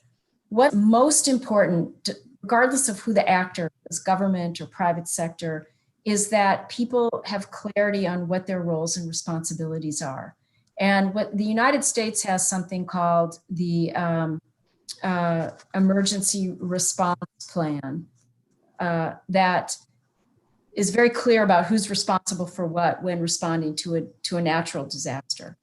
what's most important, regardless of who the actor is, government or private sector, is that people have clarity on what their roles and responsibilities are. And what the United States has something called the emergency response plan that is very clear about who's responsible for what when responding to a natural disaster.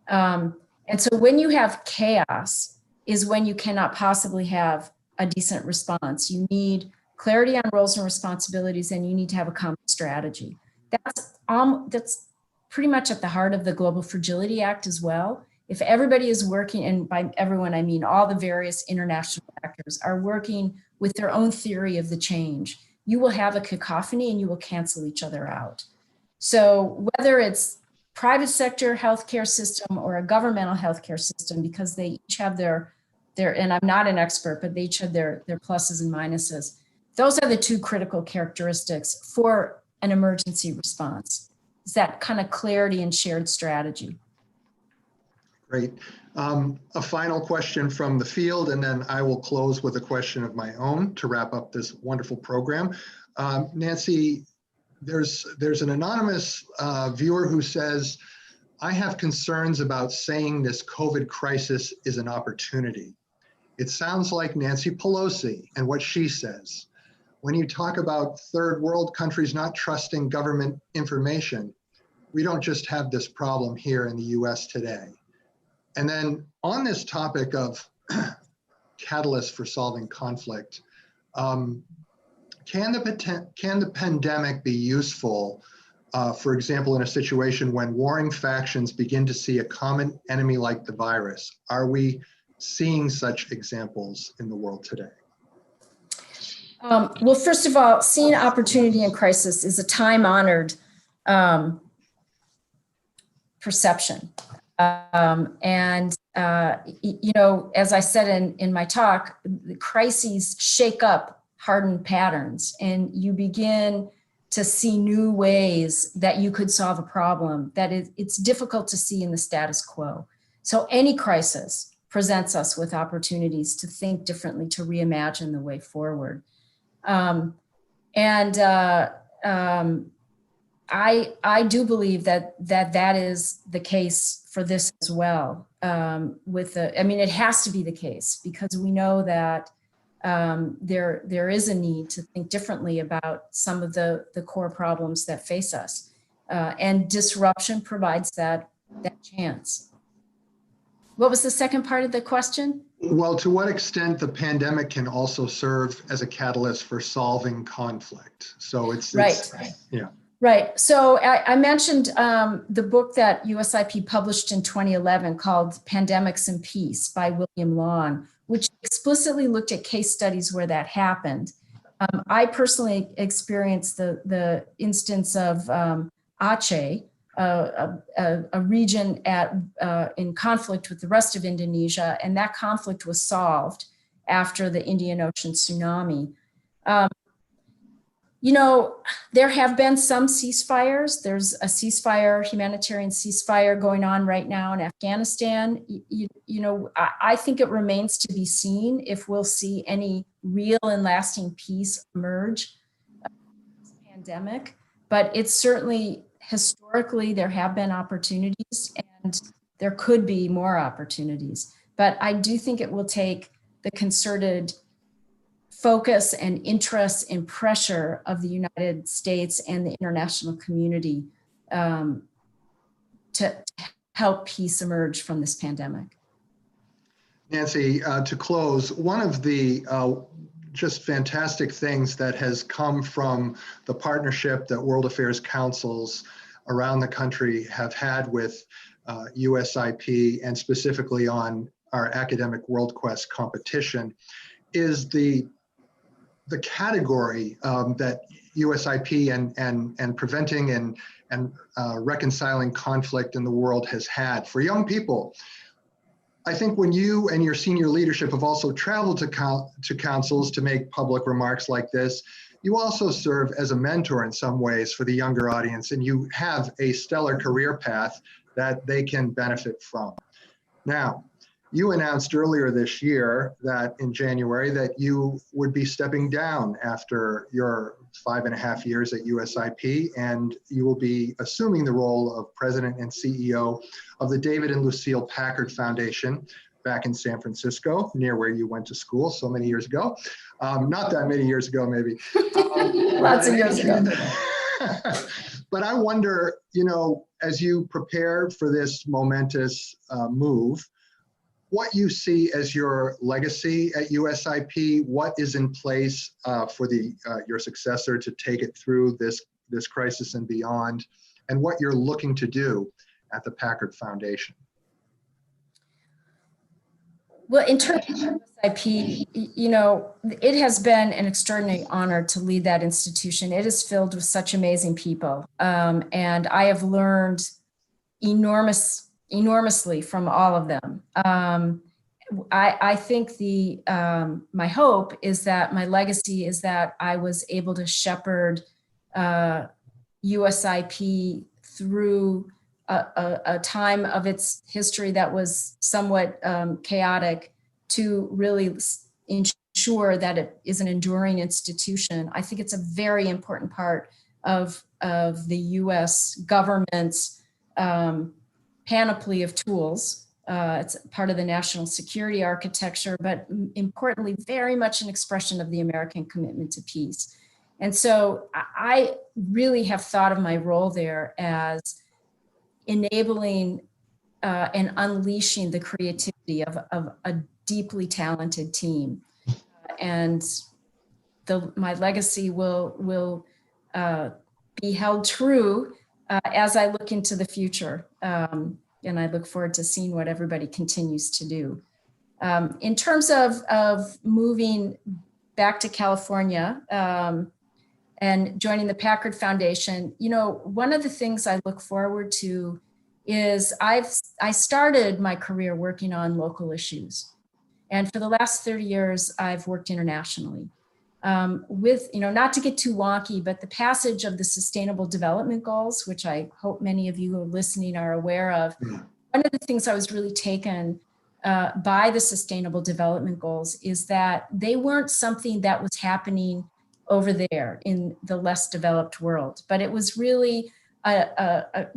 And so when you have chaos is when you cannot possibly have a decent response. You need clarity on roles and responsibilities, and you need to have a common strategy. That's pretty much at the heart of the Global Fragility Act as well. If everybody is working, and by everyone I mean all the various international actors are working with their own theory of the change, you will have a cacophony and you will cancel each other out. So whether it's private sector healthcare system or a governmental healthcare system, because they each have their, and I'm not an expert, but they each have their pluses and minuses. Those are the two critical characteristics for an emergency response. Is that kind of clarity and shared strategy. Great. A final question from the field, and then I will close with a question of my own to wrap up this wonderful program. Nancy, there's an anonymous viewer who says, I have concerns about saying this COVID crisis is an opportunity. It sounds like Nancy Pelosi and what she says. When you talk about third world countries not trusting government information, we don't just have this problem here in the US today. And then on this topic of catalysts for solving conflict, can the pandemic be useful, for example, in a situation when warring factions begin to see a common enemy like the virus? Are we seeing such examples in the world today? Well, first of all, seeing opportunity in crisis is a time-honored perception. You know, as I said in my talk, the crises shake up hardened patterns, and you begin to see new ways that you could solve a problem that it's difficult to see in the status quo. So any crisis presents us with opportunities to think differently, to reimagine the way forward. I do believe that is the case for this as well. I mean, it has to be the case because we know that there is a need to think differently about some of the core problems that face us, and disruption provides that chance. What was the second part of the question? Well, to what extent the pandemic can also serve as a catalyst for solving conflict? So it's yeah. Right. So I mentioned the book that USIP published in 2011 called Pandemics and Peace by William Long, which explicitly looked at case studies where that happened. I personally experienced the instance of Aceh, a region in conflict with the rest of Indonesia, and that conflict was solved after the Indian Ocean tsunami. You know, there have been some ceasefires. There's a humanitarian ceasefire going on right now in Afghanistan. You know, I think it remains to be seen if we'll see any real and lasting peace emerge from this pandemic. But it's certainly, historically, there have been opportunities and there could be more opportunities. But I do think it will take the concerted focus and interest and pressure of the United States and the international community to help peace emerge from this pandemic. Nancy, to close, one of the just fantastic things that has come from the partnership that World Affairs Councils around the country have had with USIP, and specifically on our Academic WorldQuest competition, is the category that USIP and preventing and reconciling conflict in the world has had for young people. I think when you and your senior leadership have also traveled to councils to make public remarks like this, you also serve as a mentor in some ways for the younger audience, and you have a stellar career path that they can benefit from. Now, you announced earlier this year that in January that you would be stepping down after your 5.5 years at USIP, and you will be assuming the role of president and CEO of the David and Lucille Packard Foundation back in San Francisco, near where you went to school so many years ago. Not that many years ago, maybe. Lots of years ago. But I wonder, you know, as you prepare for this momentous move, what you see as your legacy at USIP, what is in place for your successor to take it through this crisis and beyond, and what you're looking to do at the Packard Foundation. Well, in terms of USIP, you know, it has been an extraordinary honor to lead that institution. It is filled with such amazing people, and I have learned enormously from all of them. I think my hope is that my legacy is that I was able to shepherd USIP through a time of its history that was somewhat chaotic to really ensure that it is an enduring institution. I think it's a very important part of the US government's panoply of tools. It's part of the national security architecture, but importantly, very much an expression of the American commitment to peace. And so I really have thought of my role there as enabling and unleashing the creativity of a deeply talented team. And my legacy will be held true as I look into the future. And I look forward to seeing what everybody continues to do. In terms of moving back to California and joining the Packard Foundation, you know, one of the things I look forward to is I started my career working on local issues. And for the last 30 years, I've worked internationally. With, you know, not to get too wonky, but the passage of the Sustainable Development Goals, which I hope many of you who are listening are aware of. One of the things I was really taken by the Sustainable Development Goals is that they weren't something that was happening over there in the less developed world, but it was really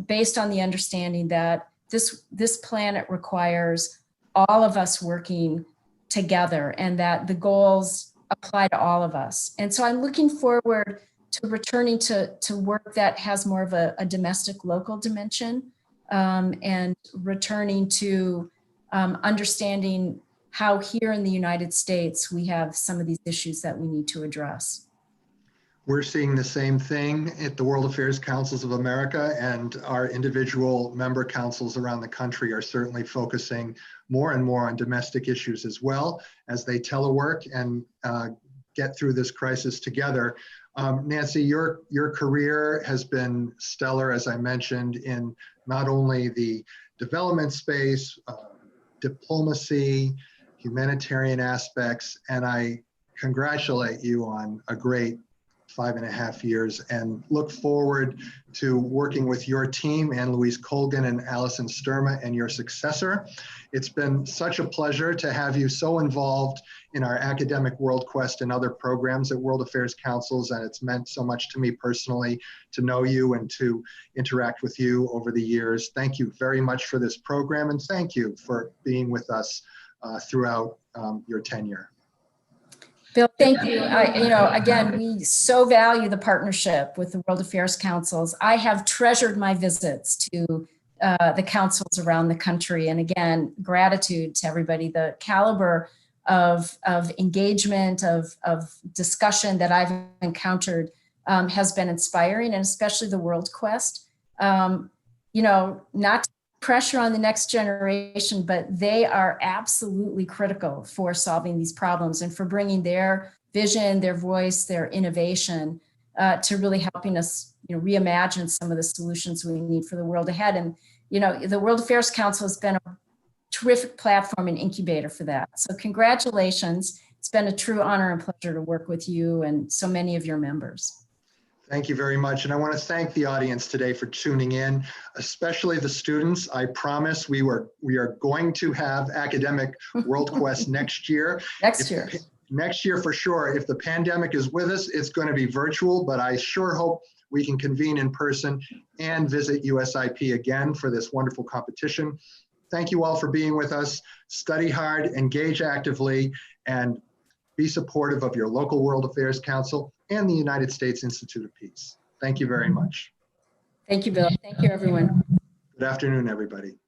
based on the understanding that this planet requires all of us working together and that the goals apply to all of us. And so I'm looking forward to returning to work that has more of a domestic local dimension and returning to understanding how here in the United States we have some of these issues that we need to address. We're seeing the same thing at the World Affairs Councils of America, and our individual member councils around the country are certainly focusing more and more on domestic issues as well as they telework and get through this crisis together. Nancy, your career has been stellar, as I mentioned, in not only the development space, diplomacy, humanitarian aspects, and I congratulate you on a great 5.5 years and look forward to working with your team, Ann Louise Colgan and Allison Sturma, and your successor. It's been such a pleasure to have you so involved in our Academic WorldQuest and other programs at World Affairs Councils, and it's meant so much to me personally to know you and to interact with you over the years. Thank you very much for this program, and thank you for being with us throughout your tenure. Bill, thank you. You know, again, we so value the partnership with the World Affairs Councils. I have treasured my visits to the councils around the country. And again, gratitude to everybody. The caliber of engagement, of discussion that I've encountered has been inspiring, and especially the WorldQuest. You know, not to pressure on the next generation, but they are absolutely critical for solving these problems and for bringing their vision, their voice, their innovation to really helping us, you know, reimagine some of the solutions we need for the world ahead. And, you know, the World Affairs Council has been a terrific platform and incubator for that. So congratulations. It's been a true honor and pleasure to work with you and so many of your members. Thank you very much. And I want to thank the audience today for tuning in, especially the students. I promise we are going to have Academic WorldQuest next year. Next year for sure. If the pandemic is with us, it's going to be virtual, but I sure hope we can convene in person and visit USIP again for this wonderful competition. Thank you all for being with us. Study hard, engage actively, and be supportive of your local World Affairs Council and the United States Institute of Peace. Thank you very much. Thank you, Bill. Thank you, everyone. Good afternoon, everybody.